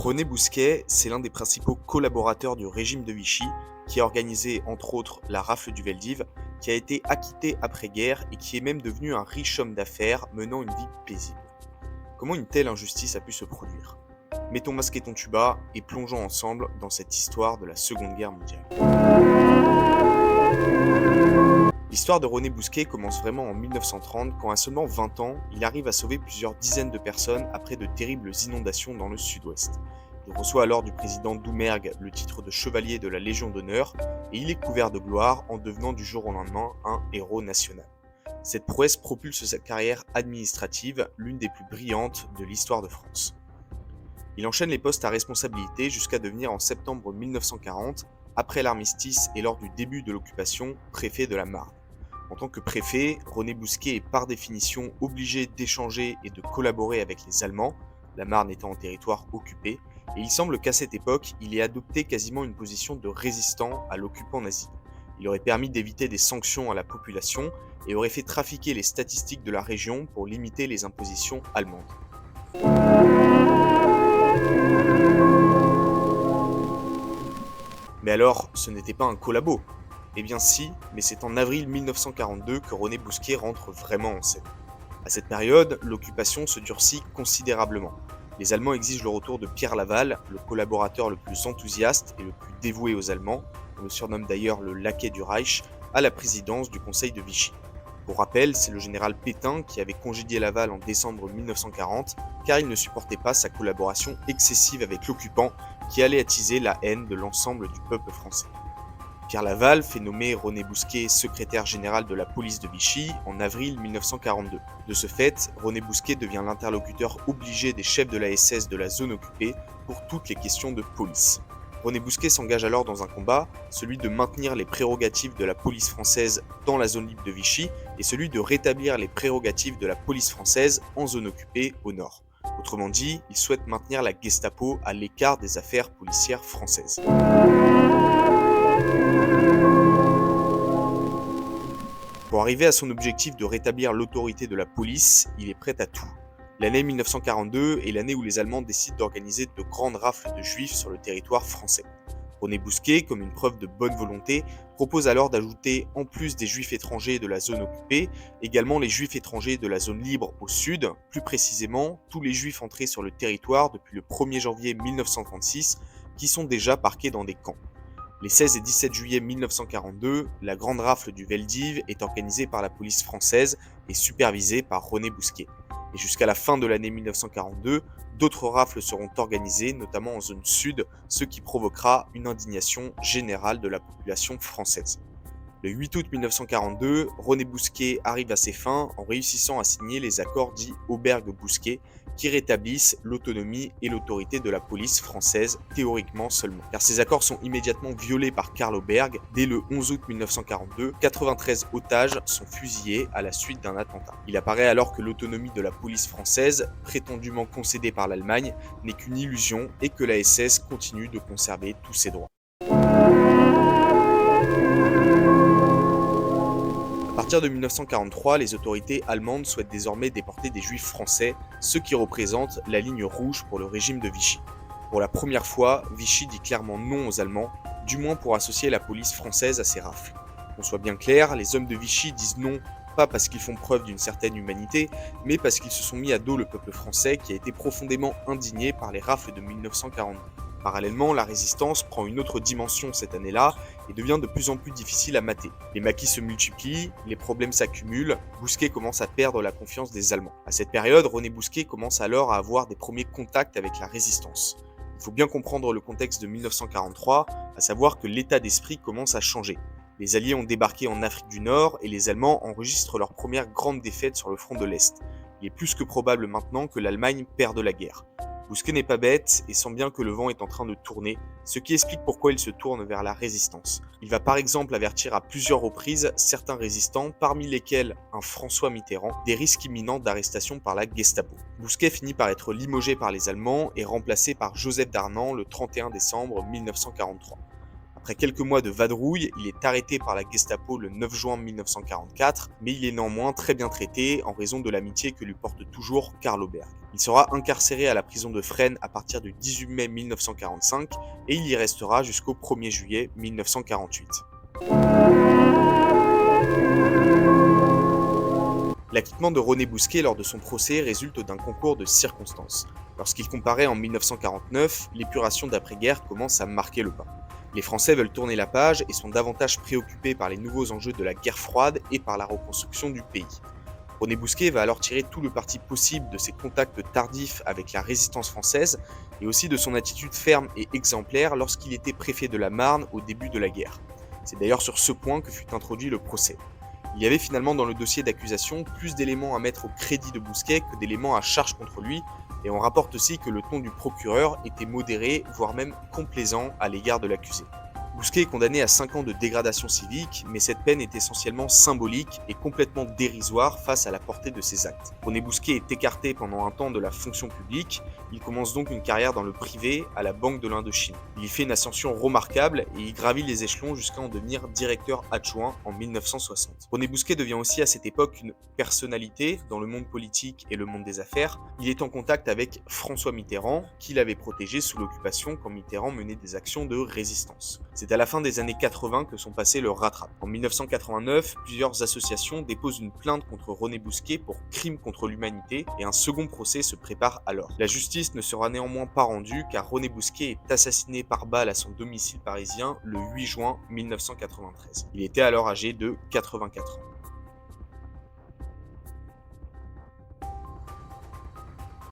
René Bousquet, c'est l'un des principaux collaborateurs du régime de Vichy, qui a organisé entre autres la rafle du Veldiv, qui a été acquitté après-guerre et qui est même devenu un riche homme d'affaires menant une vie paisible. Comment une telle injustice a pu se produire? Mets ton masque et ton tuba et plongeons ensemble dans cette histoire de la Seconde Guerre mondiale. L'histoire de René Bousquet commence vraiment en 1930 quand à seulement 20 ans, il arrive à sauver plusieurs dizaines de personnes après de terribles inondations dans le sud-ouest. Il reçoit alors du président Doumergue le titre de chevalier de la Légion d'honneur et il est couvert de gloire en devenant du jour au lendemain un héros national. Cette prouesse propulse sa carrière administrative, l'une des plus brillantes de l'histoire de France. Il enchaîne les postes à responsabilité jusqu'à devenir en septembre 1940, après l'armistice et lors du début de l'occupation, préfet de la Marne. En tant que préfet, René Bousquet est par définition obligé d'échanger et de collaborer avec les Allemands, la Marne étant en territoire occupé, et il semble qu'à cette époque, il ait adopté quasiment une position de résistant à l'occupant nazi. Il aurait permis d'éviter des sanctions à la population et aurait fait trafiquer les statistiques de la région pour limiter les impositions allemandes. Mais alors, ce n'était pas un collabo. Eh bien si, mais c'est en avril 1942 que René Bousquet rentre vraiment en scène. À cette période, l'occupation se durcit considérablement. Les Allemands exigent le retour de Pierre Laval, le collaborateur le plus enthousiaste et le plus dévoué aux Allemands, on le surnomme d'ailleurs le laquais du Reich, à la présidence du Conseil de Vichy. Pour rappel, c'est le général Pétain qui avait congédié Laval en décembre 1940 car il ne supportait pas sa collaboration excessive avec l'occupant qui allait attiser la haine de l'ensemble du peuple français. Pierre Laval fait nommer René Bousquet secrétaire général de la police de Vichy en avril 1942. De ce fait, René Bousquet devient l'interlocuteur obligé des chefs de la SS de la zone occupée pour toutes les questions de police. René Bousquet s'engage alors dans un combat, celui de maintenir les prérogatives de la police française dans la zone libre de Vichy et celui de rétablir les prérogatives de la police française en zone occupée au nord. Autrement dit, il souhaite maintenir la Gestapo à l'écart des affaires policières françaises. Pour arriver à son objectif de rétablir l'autorité de la police, il est prêt à tout. L'année 1942 est l'année où les Allemands décident d'organiser de grandes rafles de juifs sur le territoire français. René Bousquet, comme une preuve de bonne volonté, propose alors d'ajouter, en plus des juifs étrangers de la zone occupée, également les juifs étrangers de la zone libre au sud, plus précisément tous les juifs entrés sur le territoire depuis le 1er janvier 1936, qui sont déjà parqués dans des camps. Les 16 et 17 juillet 1942, la grande rafle du Veldiv est organisée par la police française et supervisée par René Bousquet. Et jusqu'à la fin de l'année 1942, d'autres rafles seront organisées, notamment en zone sud, ce qui provoquera une indignation générale de la population française. Le 8 août 1942, René Bousquet arrive à ses fins en réussissant à signer les accords dits Aubergue-Bousquet qui rétablissent l'autonomie et l'autorité de la police française, théoriquement seulement. Car ces accords sont immédiatement violés par Karl Aubergue. Dès le 11 août 1942, 93 otages sont fusillés à la suite d'un attentat. Il apparaît alors que l'autonomie de la police française, prétendument concédée par l'Allemagne, n'est qu'une illusion et que la SS continue de conserver tous ses droits. À partir de 1943, les autorités allemandes souhaitent désormais déporter des juifs français, ce qui représente la ligne rouge pour le régime de Vichy. Pour la première fois, Vichy dit clairement non aux Allemands, du moins pour associer la police française à ces rafles. Qu'on soit bien clair, les hommes de Vichy disent non, pas parce qu'ils font preuve d'une certaine humanité, mais parce qu'ils se sont mis à dos le peuple français qui a été profondément indigné par les rafles de 1942. Parallèlement, la résistance prend une autre dimension cette année-là et devient de plus en plus difficile à mater. Les maquis se multiplient, les problèmes s'accumulent, Bousquet commence à perdre la confiance des Allemands. À cette période, René Bousquet commence alors à avoir des premiers contacts avec la résistance. Il faut bien comprendre le contexte de 1943, à savoir que l'état d'esprit commence à changer. Les Alliés ont débarqué en Afrique du Nord et les Allemands enregistrent leur première grande défaite sur le front de l'Est. Il est plus que probable maintenant que l'Allemagne perde la guerre. Bousquet n'est pas bête et sent bien que le vent est en train de tourner, ce qui explique pourquoi il se tourne vers la résistance. Il va par exemple avertir à plusieurs reprises certains résistants, parmi lesquels un François Mitterrand, des risques imminents d'arrestation par la Gestapo. Bousquet finit par être limogé par les Allemands et remplacé par Joseph Darnan le 31 décembre 1943. À Après quelques mois de vadrouille, il est arrêté par la Gestapo le 9 juin 1944, mais il est néanmoins très bien traité en raison de l'amitié que lui porte toujours Karl Auberg. Il sera incarcéré à la prison de Fresnes à partir du 18 mai 1945 et il y restera jusqu'au 1er juillet 1948. L'acquittement de René Bousquet lors de son procès résulte d'un concours de circonstances. Lorsqu'il comparaît en 1949, l'épuration d'après-guerre commence à marquer le pas. Les Français veulent tourner la page et sont davantage préoccupés par les nouveaux enjeux de la guerre froide et par la reconstruction du pays. René Bousquet va alors tirer tout le parti possible de ses contacts tardifs avec la résistance française et aussi de son attitude ferme et exemplaire lorsqu'il était préfet de la Marne au début de la guerre. C'est d'ailleurs sur ce point que fut introduit le procès. Il y avait finalement dans le dossier d'accusation plus d'éléments à mettre au crédit de Bousquet que d'éléments à charge contre lui, et on rapporte aussi que le ton du procureur était modéré, voire même complaisant à l'égard de l'accusé. Bousquet est condamné à 5 ans de dégradation civique, mais cette peine est essentiellement symbolique et complètement dérisoire face à la portée de ses actes. René Bousquet est écarté pendant un temps de la fonction publique, il commence donc une carrière dans le privé à la Banque de l'Indochine. Il y fait une ascension remarquable et il gravit les échelons jusqu'à en devenir directeur adjoint en 1960. René Bousquet devient aussi à cette époque une personnalité dans le monde politique et le monde des affaires. Il est en contact avec François Mitterrand, qui l'avait protégé sous l'occupation quand Mitterrand menait des actions de résistance. C'est à la fin des années 80 que son passé le rattrape. En 1989, plusieurs associations déposent une plainte contre René Bousquet pour crime contre l'humanité et un second procès se prépare alors. La justice ne sera néanmoins pas rendue car René Bousquet est assassiné par balle à son domicile parisien le 8 juin 1993. Il était alors âgé de 84 ans.